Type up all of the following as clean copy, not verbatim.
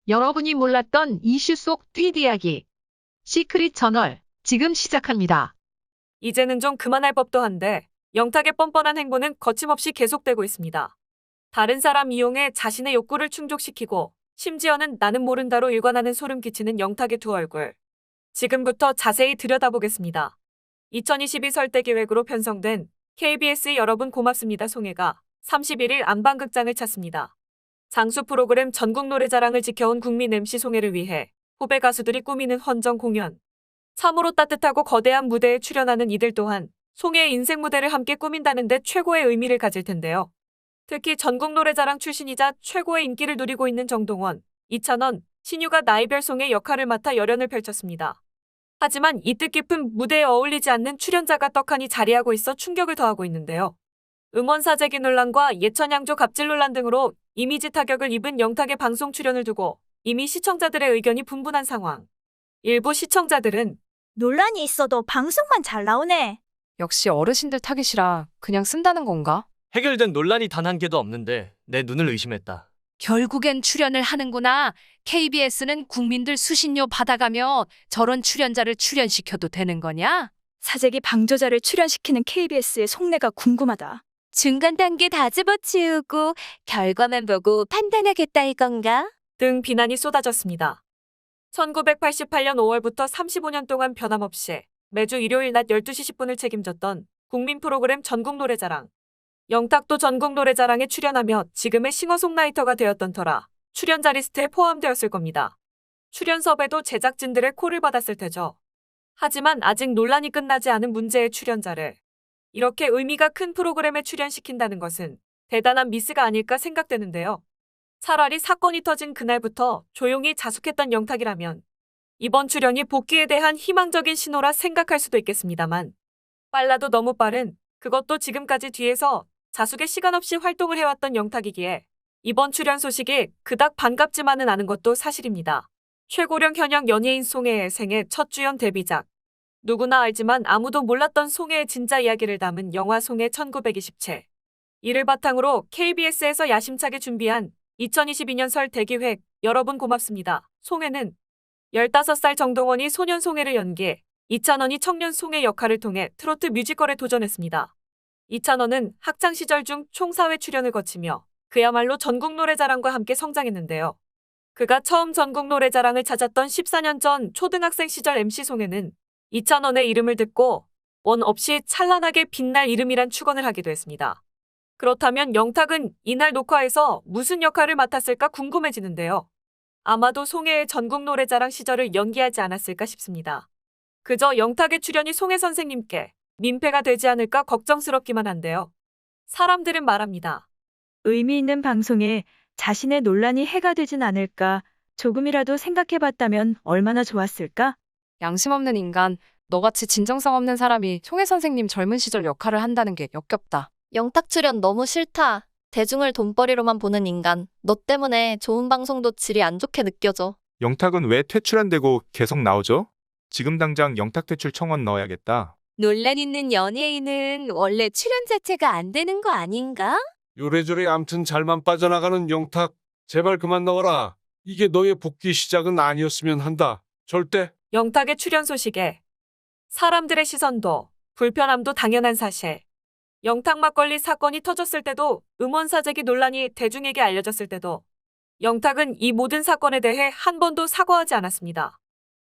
여러분이 몰랐던 이슈 속 뒷이야기. 시크릿 저널, 지금 시작합니다. 이제는 좀 그만할 법도 한데 영탁의 뻔뻔한 행보는 거침없이 계속되고 있습니다. 다른 사람 이용해 자신의 욕구를 충족시키고 심지어는 나는 모른다로 일관하는 소름 끼치는 영탁의 두 얼굴. 지금부터 자세히 들여다보겠습니다. 2022 설대기획으로 편성된 KBS 여러분 고맙습니다 송혜가 31일 안방극장을 찾습니다. 장수 프로그램 전국 노래자랑을 지켜온 국민 MC 송혜를 위해 후배 가수들이 꾸미는 헌정 공연. 참으로 따뜻하고 거대한 무대에 출연하는 이들 또한 송혜의 인생 무대를 함께 꾸민다는 데 최고의 의미를 가질 텐데요. 특히 전국 노래자랑 출신이자 최고의 인기를 누리고 있는 정동원, 이찬원, 신유가 나이별 송혜 역할을 맡아 열연을 펼쳤습니다. 하지만 이 뜻깊은 무대에 어울리지 않는 출연자가 떡하니 자리하고 있어 충격을 더하고 있는데요. 음원 사재기 논란과 예천양조 갑질 논란 등으로 이미지 타격을 입은 영탁의 방송 출연을 두고 이미 시청자들의 의견이 분분한 상황. 일부 시청자들은 논란이 있어도 방송만 잘 나오네. 역시 어르신들 타깃이라 그냥 쓴다는 건가? 해결된 논란이 단 한 개도 없는데 내 눈을 의심했다. 결국엔 출연을 하는구나. KBS는 국민들 수신료 받아가며 저런 출연자를 출연시켜도 되는 거냐? 사재기 방조자를 출연시키는 KBS의 속내가 궁금하다. 중간 단계 다 집어치우고 결과만 보고 판단하겠다 이건가? 등 비난이 쏟아졌습니다. 1988년 5월부터 35년 동안 변함없이 매주 일요일 낮 12시 10분을 책임졌던 국민 프로그램 전국 노래자랑. 영탁도 전국 노래자랑에 출연하며 지금의 싱어송라이터가 되었던 터라 출연자 리스트에 포함되었을 겁니다. 출연 섭외도 제작진들의 콜을 받았을 테죠. 하지만 아직 논란이 끝나지 않은 문제의 출연자를 이렇게 의미가 큰 프로그램에 출연시킨다는 것은 대단한 미스가 아닐까 생각되는데요. 차라리 사건이 터진 그날부터 조용히 자숙했던 영탁이라면 이번 출연이 복귀에 대한 희망적인 신호라 생각할 수도 있겠습니다만 빨라도 너무 빠른, 그것도 지금까지 뒤에서 자숙에 시간 없이 활동을 해왔던 영탁이기에 이번 출연 소식이 그닥 반갑지만은 않은 것도 사실입니다. 최고령 현역 연예인 송혜의 생애 첫 주연 데뷔작. 누구나 알지만 아무도 몰랐던 송혜의 진짜 이야기를 담은 영화 송혜 1927. 이를 바탕으로 KBS에서 야심차게 준비한 2022년 설 대기획 여러분 고맙습니다. 송혜는 15살 정동원이 소년 송혜를 연기해 이찬원이 청년 송혜 역할을 통해 트로트 뮤지컬에 도전했습니다. 이찬원은 학창 시절 중 총 4회 출연을 거치며 그야말로 전국 노래자랑과 함께 성장했는데요. 그가 처음 전국 노래자랑을 찾았던 14년 전 초등학생 시절 MC 송혜는 이찬원의 이름을 듣고 원 없이 찬란하게 빛날 이름이란 축언을 하기도 했습니다. 그렇다면 영탁은 이날 녹화에서 무슨 역할을 맡았을까 궁금해지는데요. 아마도 송혜의 전국 노래자랑 시절을 연기하지 않았을까 싶습니다. 그저 영탁의 출연이 송혜 선생님께 민폐가 되지 않을까 걱정스럽기만 한데요. 사람들은 말합니다. 의미 있는 방송에 자신의 논란이 해가 되진 않을까 조금이라도 생각해봤다면 얼마나 좋았을까? 양심 없는 인간, 너같이 진정성 없는 사람이 송혜 선생님 젊은 시절 역할을 한다는 게 역겹다. 영탁 출연 너무 싫다. 대중을 돈벌이로만 보는 인간. 너 때문에 좋은 방송도 질이 안 좋게 느껴져. 영탁은 왜 퇴출 안 되고 계속 나오죠? 지금 당장 영탁 퇴출 청원 넣어야겠다. 논란 있는 연예인은 원래 출연 자체가 안 되는 거 아닌가? 요래저래 암튼 잘만 빠져나가는 영탁. 제발 그만 넣어라. 이게 너의 복귀 시작은 아니었으면 한다. 절대. 영탁의 출연 소식에 사람들의 시선도 불편함도 당연한 사실. 영탁 막걸리 사건이 터졌을 때도 음원 사재기 논란이 대중에게 알려졌을 때도 영탁은 이 모든 사건에 대해 한 번도 사과하지 않았습니다.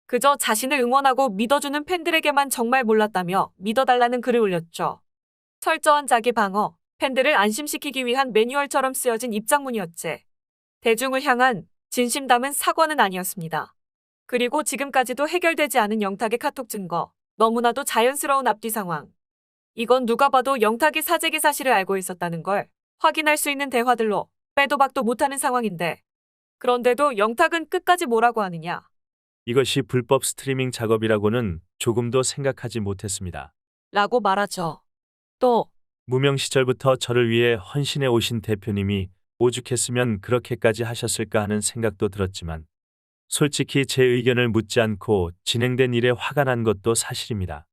그저 자신을 응원하고 믿어주는 팬들에게만 정말 몰랐다며 믿어달라는 글을 올렸죠. 철저한 자기 방어, 팬들을 안심시키기 위한 매뉴얼처럼 쓰여진 입장문이었지. 대중을 향한 진심 담은 사과는 아니었습니다. 그리고 지금까지도 해결되지 않은 영탁의 카톡 증거, 너무나도 자연스러운 앞뒤 상황. 이건 누가 봐도 영탁이 사재기 사실을 알고 있었다는 걸 확인할 수 있는 대화들로 빼도 박도 못하는 상황인데 그런데도 영탁은 끝까지 뭐라고 하느냐. 이것이 불법 스트리밍 작업이라고는 조금도 생각하지 못했습니다. 라고 말하죠. 또 무명 시절부터 저를 위해 헌신해 오신 대표님이 오죽했으면 그렇게까지 하셨을까 하는 생각도 들었지만 솔직히 제 의견을 묻지 않고 진행된 일에 화가 난 것도 사실입니다.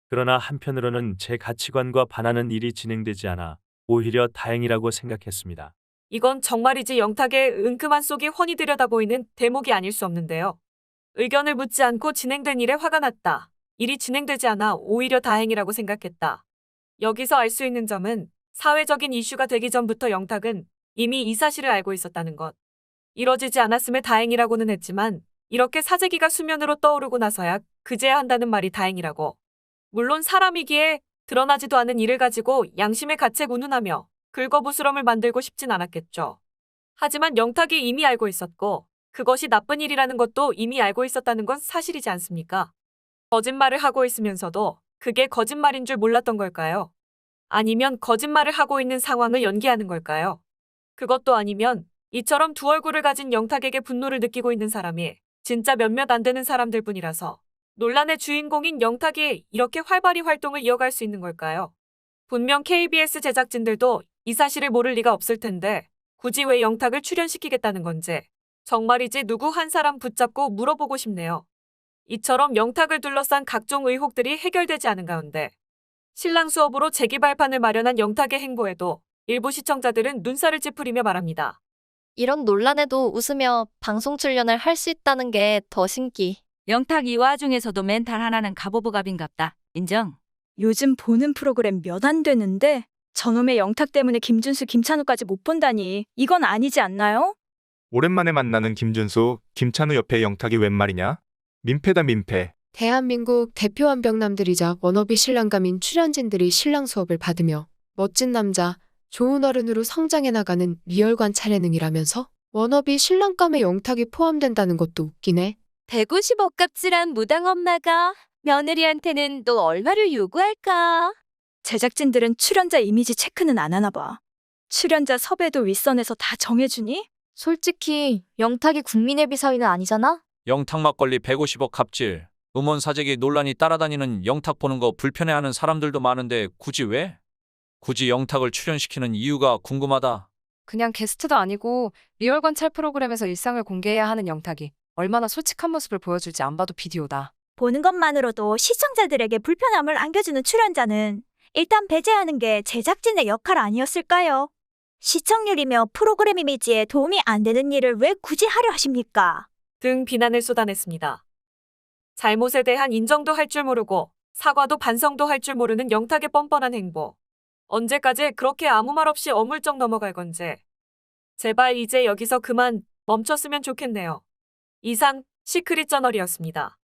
그러나 한편으로는 제 가치관과 반하는 일이 진행되지 않아 오히려 다행이라고 생각했습니다. 이건 정말이지 영탁의 은큼한 속이 훤히 들여다보이는 대목이 아닐 수 없는데요. 의견을 묻지 않고 진행된 일에 화가 났다. 일이 진행되지 않아 오히려 다행이라고 생각했다. 여기서 알 수 있는 점은 사회적인 이슈가 되기 전부터 영탁은 이미 이 사실을 알고 있었다는 것. 이뤄지지 않았음에 다행이라고는 했지만 이렇게 사재기가 수면으로 떠오르고 나서야 그제야 한다는 말이 다행이라고. 물론 사람이기에 드러나지도 않은 일을 가지고 양심의 가책 운운하며 긁어부스럼을 만들고 싶진 않았겠죠. 하지만 영탁이 이미 알고 있었고 그것이 나쁜 일이라는 것도 이미 알고 있었다는 건 사실이지 않습니까? 거짓말을 하고 있으면서도 그게 거짓말인 줄 몰랐던 걸까요? 아니면 거짓말을 하고 있는 상황을 연기하는 걸까요? 그것도 아니면 이처럼 두 얼굴을 가진 영탁에게 분노를 느끼고 있는 사람이 진짜 몇몇 안 되는 사람들 뿐이라서 논란의 주인공인 영탁이 이렇게 활발히 활동을 이어갈 수 있는 걸까요? 분명 KBS 제작진들도 이 사실을 모를 리가 없을 텐데 굳이 왜 영탁을 출연시키겠다는 건지 정말이지 누구 한 사람 붙잡고 물어보고 싶네요. 이처럼 영탁을 둘러싼 각종 의혹들이 해결되지 않은 가운데 신랑 수업으로 재기발판을 마련한 영탁의 행보에도 일부 시청자들은 눈살을 찌푸리며 말합니다. 이런 논란에도 웃으며 방송 출연을 할 수 있다는 게 더 신기. 영탁 이 와중에서도 멘탈 하나는 갑오브갑인갑다. 인정. 요즘 보는 프로그램 몇 안 되는데 저놈의 영탁 때문에 김준수, 김찬우까지 못 본다니 이건 아니지 않나요? 오랜만에 만나는 김준수, 김찬우 옆에 영탁이 웬 말이냐? 민폐다 민폐. 대한민국 대표 완벽남들이자 워너비 신랑감인 출연진들이 신랑 수업을 받으며 멋진 남자, 좋은 어른으로 성장해 나가는 리얼관 차례능이라면서 워너비 신랑감에 영탁이 포함된다는 것도 웃기네. 150억 값질한 무당 엄마가 며느리한테는 또 얼마를 요구할까? 제작진들은 출연자 이미지 체크는 안 하나 봐. 출연자 섭외도 윗선에서 다 정해주니? 솔직히 영탁이 국민의 비서위는 아니잖아? 영탁 막걸리 150억 갑질. 음원 사재기 논란이 따라다니는 영탁 보는 거 불편해하는 사람들도 많은데 굳이 왜? 굳이 영탁을 출연시키는 이유가 궁금하다. 그냥 게스트도 아니고 리얼 관찰 프로그램에서 일상을 공개해야 하는 영탁이 얼마나 솔직한 모습을 보여줄지 안 봐도 비디오다. 보는 것만으로도 시청자들에게 불편함을 안겨주는 출연자는 일단 배제하는 게 제작진의 역할 아니었을까요? 시청률이며 프로그램 이미지에 도움이 안 되는 일을 왜 굳이 하려 하십니까? 등 비난을 쏟아냈습니다. 잘못에 대한 인정도 할 줄 모르고 사과도 반성도 할 줄 모르는 영탁의 뻔뻔한 행보. 언제까지 그렇게 아무 말 없이 어물쩍 넘어갈 건지. 제발 이제 여기서 그만 멈췄으면 좋겠네요. 이상 시크릿 저널이었습니다.